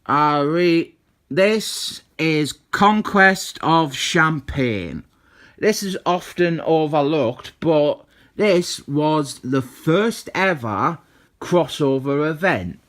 This is Conquest of Champagne. This is often overlooked, but this was the first ever crossover event.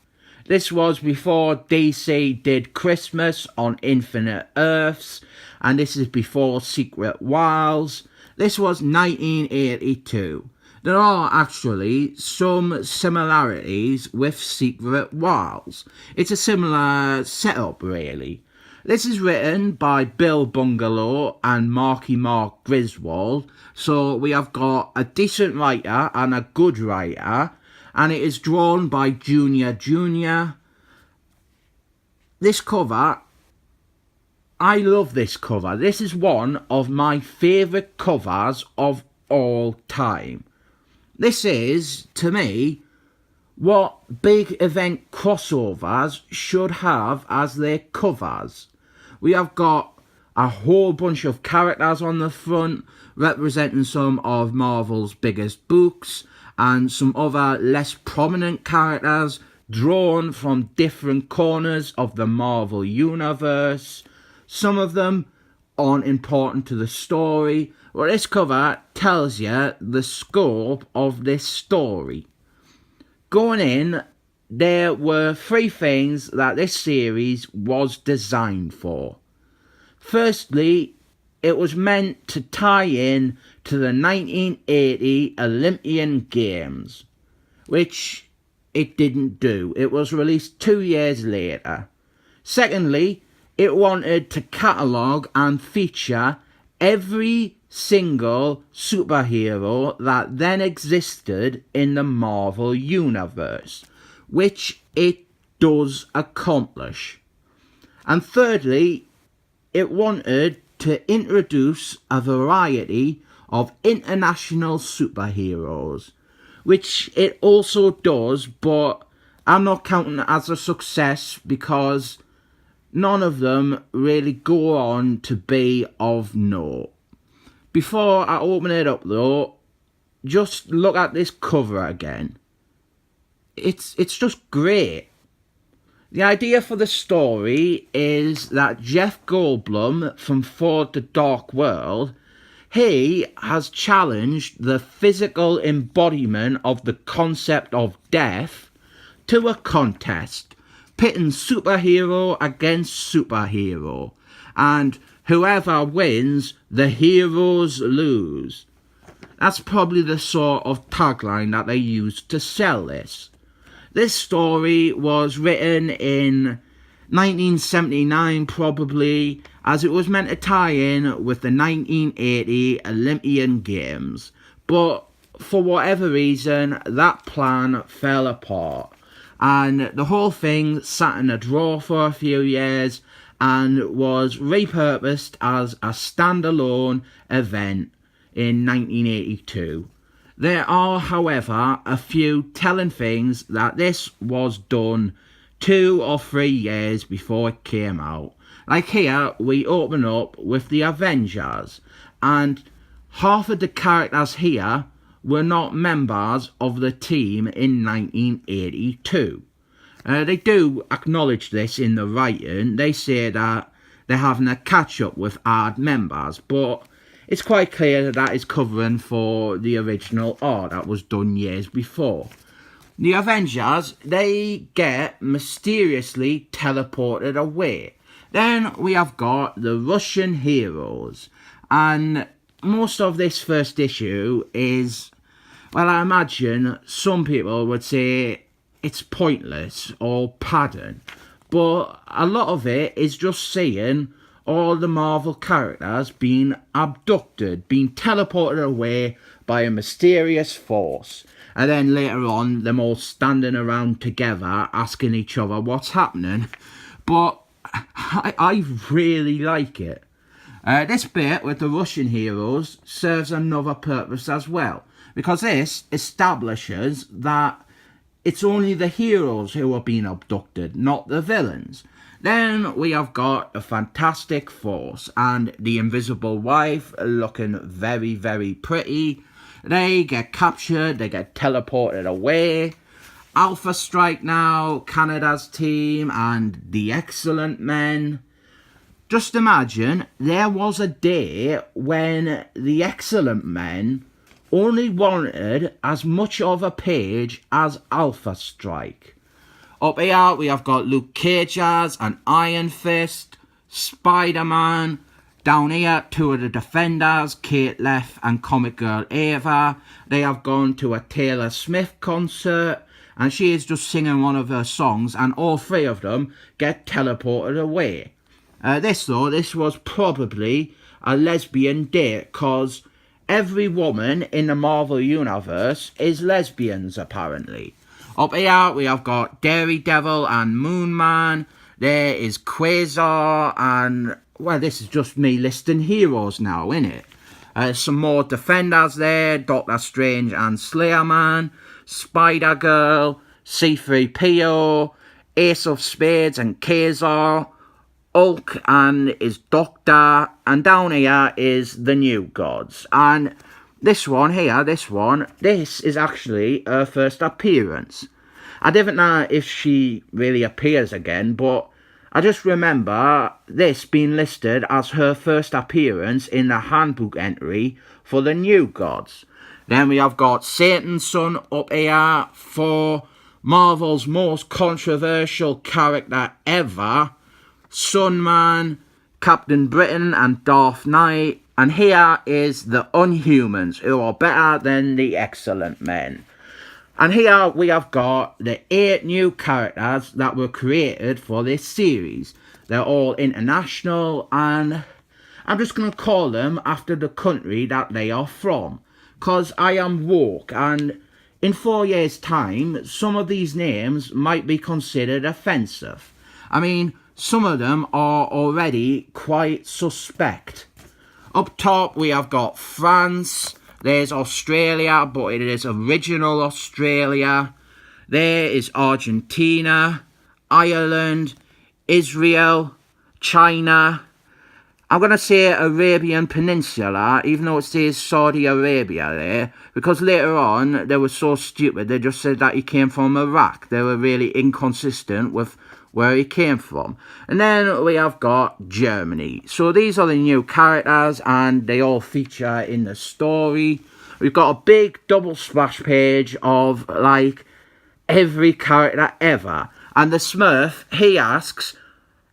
This was before DC did Christmas on Infinite Earths, and this is before Secret Wars. This was 1982. There are actually some similarities with Secret Wars. It's a similar setup, really. This is written by Bill Bungalow and Marky Mark Griswold, so we have got a decent writer and a good writer, and it is drawn by Junior Jr. This cover, I love this cover. This is one of my favourite covers of all time. This is, to me, what big event crossovers should have as their covers. We have got a whole bunch of characters on the front representing some of Marvel's biggest books and some other less prominent characters drawn from different corners of the Marvel universe. Some of them aren't important to the story, but this cover tells you the scope of this story. Going in, there were three things that this series was designed for. Firstly, it was meant to tie in to the 1980 Olympian Games, which it didn't do. It was released 2 years later. Secondly, it wanted to catalogue and feature every single superhero that then existed in the Marvel Universe, which it does accomplish. And thirdly, it wanted to introduce a variety of international superheroes, which it also does, but I'm not counting it as a success because none of them really go on to be of note. Before I open it up though, just look at this cover again. It's just great. The idea for the story is that Jeff Goldblum from Thor: The Dark World, he has challenged the physical embodiment of the concept of death to a contest, pitting superhero against superhero, and whoever wins, the heroes lose. That's probably the sort of tagline that they used to sell this. This story was written in 1979 probably, as it was meant to tie in with the 1980 Olympian Games, but for whatever reason that plan fell apart, and the whole thing sat in a drawer for a few years and was repurposed as a standalone event in 1982. There are, however, a few telling things that this was done 2 or 3 years before it came out. Like here, we open up with the Avengers, and half of the characters here were not members of the team in 1982. They do acknowledge this in the writing. They say that they're having a catch-up with odd members, but it's quite clear that that is covering for the original art that was done years before. The Avengers, they get mysteriously teleported away. Then we have got the Russian heroes, and most of this first issue is, well, I imagine some people would say it's pointless or padding, but a lot of it is just seeing all the Marvel characters being abducted, being teleported away by a mysterious force, and then later on them all standing around together asking each other what's happening. But I really like it. This bit with the Russian heroes serves another purpose as well, because this establishes that it's only the heroes who are being abducted, not the villains. Then we have got a Fantastic Force and the Invisible Wife looking very, very pretty. They get captured, they get teleported away, Alpha Strike now, Canada's team, and the Excellent Men. Just imagine, there was a day when the Excellent Men only wanted as much of a page as Alpha Strike. Up here we have got Luke Cage and Iron Fist, Spider-Man. Down here, two of the Defenders, Kate Leff and Comic Girl Ava. They have gone to a Taylor Swift concert, and she is just singing one of her songs, and all three of them get teleported away. This was probably a lesbian date, cause every woman in the Marvel Universe is lesbians, apparently. Up here, we have got Daredevil and Moon Man. There is Quasar and... well, this is just me listing heroes now, innit? Some more Defenders there. Doctor Strange and Slayer Man. Spider-Girl. C-3PO. Ace of Spades and Quasar. Hulk and his Doctor. And down here is the New Gods. And this one here, this is actually her first appearance. I don't know if she really appears again, but I just remember this being listed as her first appearance in the handbook entry for the New Gods. Then we have got Satan's Son up here for Marvel's most controversial character ever, Sunman, Captain Britain and Darth Knight. And here is the Unhumans, who are better than the Excellent Men. And here we have got the 8 new characters that were created for this series. They're all international, and I'm just going to call them after the country that they are from. Because I am woke, and in 4 years' time, some of these names might be considered offensive. I mean, some of them are already quite suspect. Up top we have got France. There's Australia, but it is original Australia. There is Argentina, Ireland, Israel, China. I'm going to say Arabian Peninsula, even though it says Saudi Arabia there, because later on they were so stupid, they just said that he came from Iraq. They were really inconsistent with where he came from. And then we have got Germany. So these are the new characters, and they all feature in the story. We've got a big double splash page of like every character ever. And the Smurf, he asks,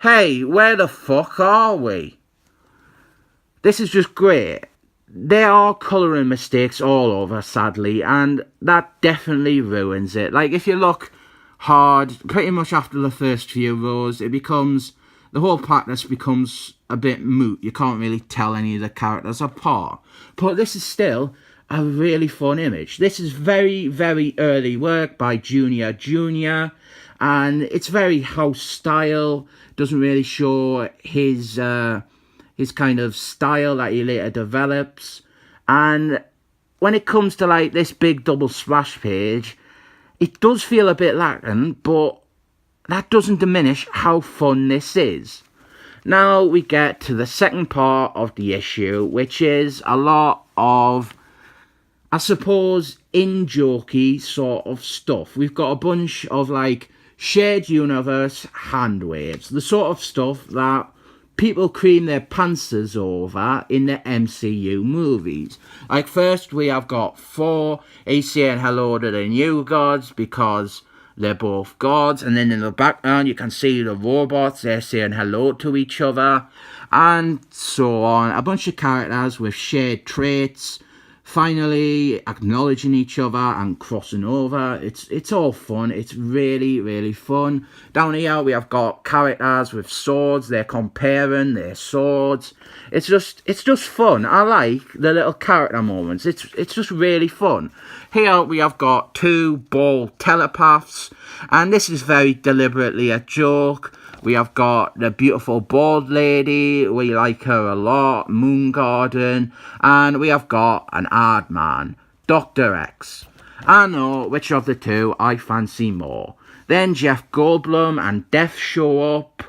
"Hey, where the fuck are we?" This is just great. There are colouring mistakes all over, sadly, and that definitely ruins it. Like, if you look hard, pretty much after the first few rows, the whole practice becomes a bit moot. You can't really tell any of the characters apart. But this is still a really fun image. This is very, very early work by Junior Jr., and it's very house style. Doesn't really show his kind of style that he later develops. And when it comes to like this big double splash page, it does feel a bit lacking, but that doesn't diminish how fun this is. Now we get to the second part of the issue, which is a lot of, I suppose, in-jokey sort of stuff. We've got a bunch of like shared universe hand waves, the sort of stuff that people cream their pantsers over in the MCU movies. Like, first we have got Thor. He's saying hello to the New Gods because they're both gods, and then in the background you can see the robots. They're saying hello to each other, and so on. A bunch of characters with shared traits finally acknowledging each other and crossing over. It's all fun. It's really, really fun. Down here we have got characters with swords. They're comparing their swords. It's just fun. I like the little character moments. It's just really fun. Here we have got 2 bald telepaths, and this is very deliberately a joke. We have got the beautiful bald lady, we like her a lot, Moon Garden, and we have got an hard man, Dr. X. I know which of the two I fancy more. Then Jeff Goldblum and Death show up.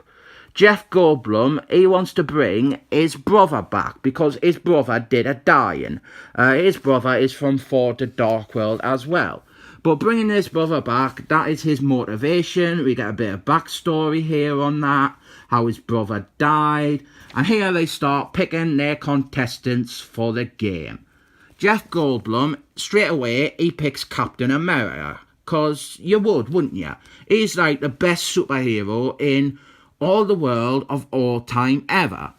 Jeff Goldblum, he wants to bring his brother back because his brother did a dying. His brother is from Thor: The Dark World as well. But bringing his brother back, that is his motivation. We get a bit of backstory here on that, how his brother died. And here they start picking their contestants for the game. Jeff Goldblum, straight away, he picks Captain America. Because you would, wouldn't you? He's like the best superhero in all the world of all time ever.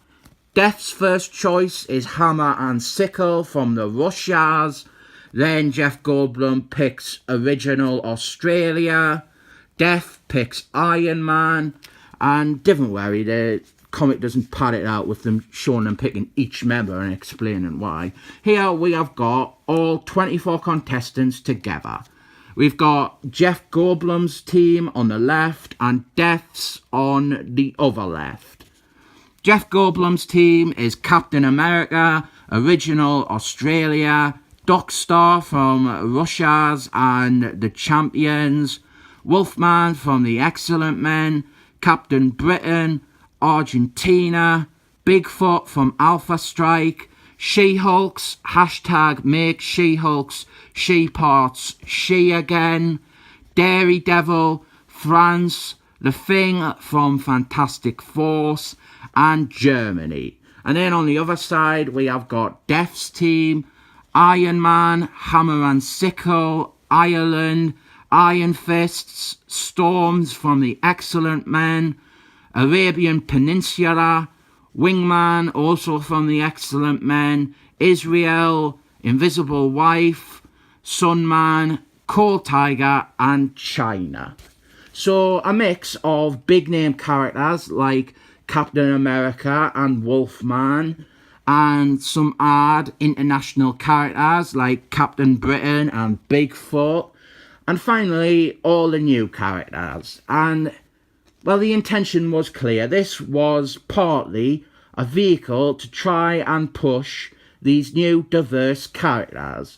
Death's first choice is Hammer and Sickle from the Russians. Then Jeff Goldblum picks Original Australia. Death picks Iron Man. And don't worry, the comic doesn't pad it out with them showing them picking each member and explaining why. Here we have got all 24 contestants together. We've got Jeff Goldblum's team on the left and Death's on the other left. Jeff Goldblum's team is Captain America, Original Australia, Doc Star from Russia's and the Champions, Wolfman from the Excellent Men, Captain Britain, Argentina, Bigfoot from Alpha Strike, She-Hulks, #make She-Hulks, she parts she again, Daredevil, France, The Thing from Fantastic Force, and Germany. And then on the other side, we have got Death's team, Iron Man, Hammer and Sickle, Ireland, Iron Fists, Storms from the Excellent Men, Arabian Peninsula, Wingman, also from the Excellent Men, Israel, Invisible Wife, Sunman, Cold Tiger, and China. So a mix of big name characters like Captain America and Wolfman, and some odd international characters like Captain Britain and Bigfoot, and finally all the new characters. And well, the intention was clear. This was partly a vehicle to try and push these new diverse characters.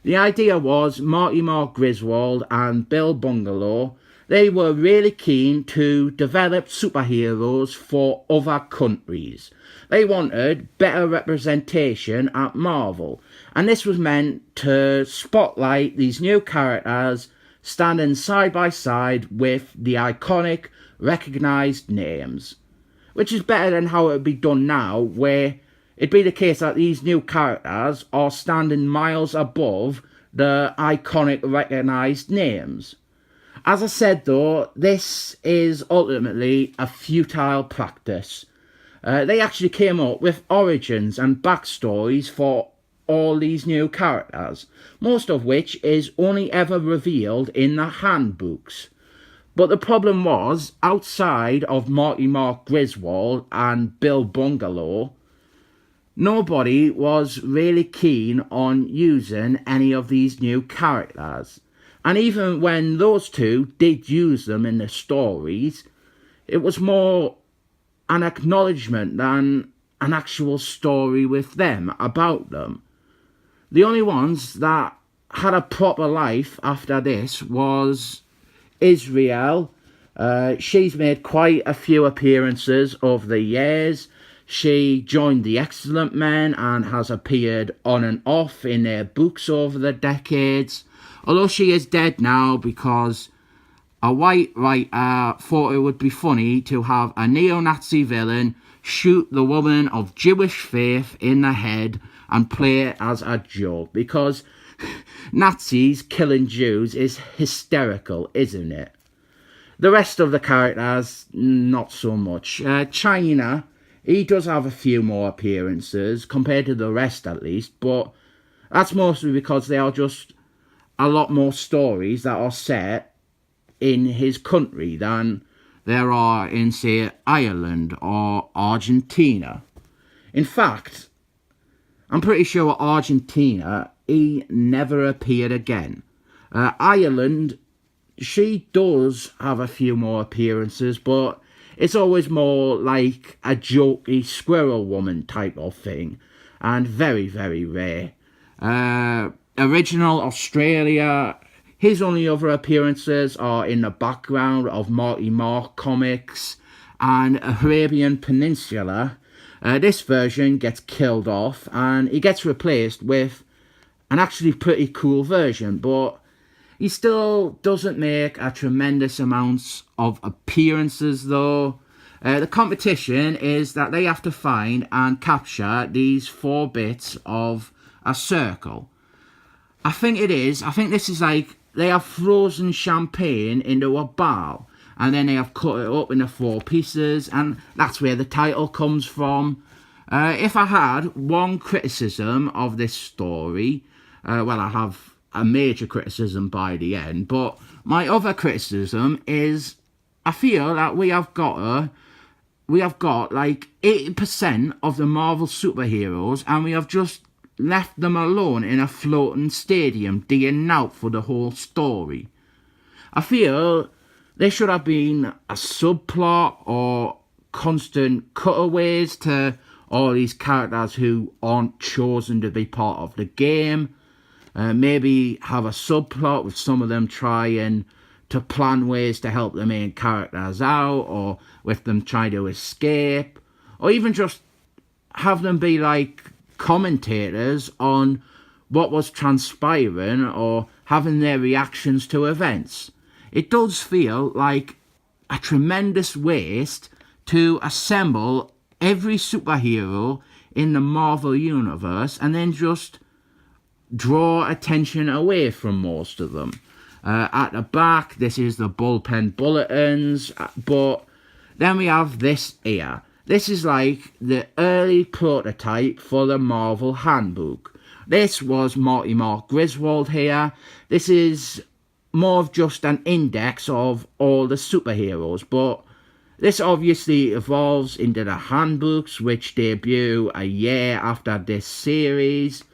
The idea was Marty Mark Griswold and Bill Bungalow, they were really keen to develop superheroes for other countries. They wanted better representation at Marvel, and this was meant to spotlight these new characters standing side by side with the iconic, recognised names. Which is better than how it would be done now, where it'd be the case that these new characters are standing miles above the iconic, recognised names. As I said though, this is ultimately a futile practice. They actually came up with origins and backstories for all these new characters, most of which is only ever revealed in the handbooks. But the problem was, outside of Marty Mark Griswold and Bill Bungalow, nobody was really keen on using any of these new characters. And even when those two did use them in the stories, it was more an acknowledgement than an actual story with them, about them. The only ones that had a proper life after this was Israel. She's made quite a few appearances over the years. She joined the Excellent Men and has appeared on and off in their books over the decades. Although she is dead now because a white writer thought it would be funny to have a neo-Nazi villain shoot the woman of Jewish faith in the head and play it as a joke, because Nazis killing Jews is hysterical, isn't it? The rest of the characters, not so much. China, he does have a few more appearances, compared to the rest at least, but that's mostly because they are just a lot more stories that are set in his country than there are in, say, Ireland or Argentina. In fact, I'm pretty sure Argentina, he never appeared again. Ireland, she does have a few more appearances, but it's always more like a jokey squirrel woman type of thing, and very, very rare. Original Australia, his only other appearances are in the background of Marty Mark comics, and Arabian Peninsula. This version gets killed off and he gets replaced with an actually pretty cool version, but He still doesn't make a tremendous amounts of appearances though. The competition is that they have to find and capture these 4 bits of a circle. I think this is like they have frozen champagne into a barrel and then they have cut it up into 4 pieces, and that's where the title comes from. If I had one criticism of this story, well, I have a major criticism by the end, but my other criticism is I feel that we have got like 80% of the Marvel superheroes and we have just left them alone in a floating stadium digging out for the whole story. I feel there should have been a subplot or constant cutaways to all these characters who aren't chosen to be part of the game. Maybe have a subplot with some of them trying to plan ways to help the main characters out, or with them trying to escape, or even just have them be like commentators on what was transpiring or having their reactions to events. It does feel like a tremendous waste to assemble every superhero in the Marvel universe and then just draw attention away from most of them. At the back, this is the bullpen bulletins, but then we have this here. This is like the early prototype for the Marvel Handbook. This was Marty Mark Griswold here. This is more of just an index of all the superheroes, but this obviously evolves into the handbooks, which debut a year after this series.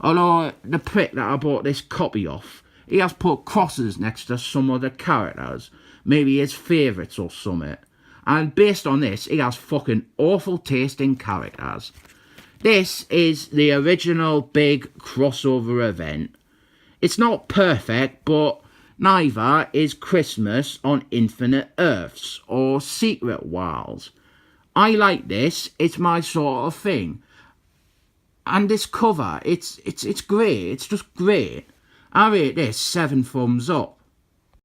Although the prick that I bought this copy of, he has put crosses next to some of the characters, maybe his favourites or something. And based on this, he has fucking awful taste in characters. This is the original big crossover event. It's not perfect, but neither is Christmas on Infinite Earths or Secret Worlds. I like this, it's my sort of thing. And this cover, it's great, it's just great. I rate this 7 thumbs up.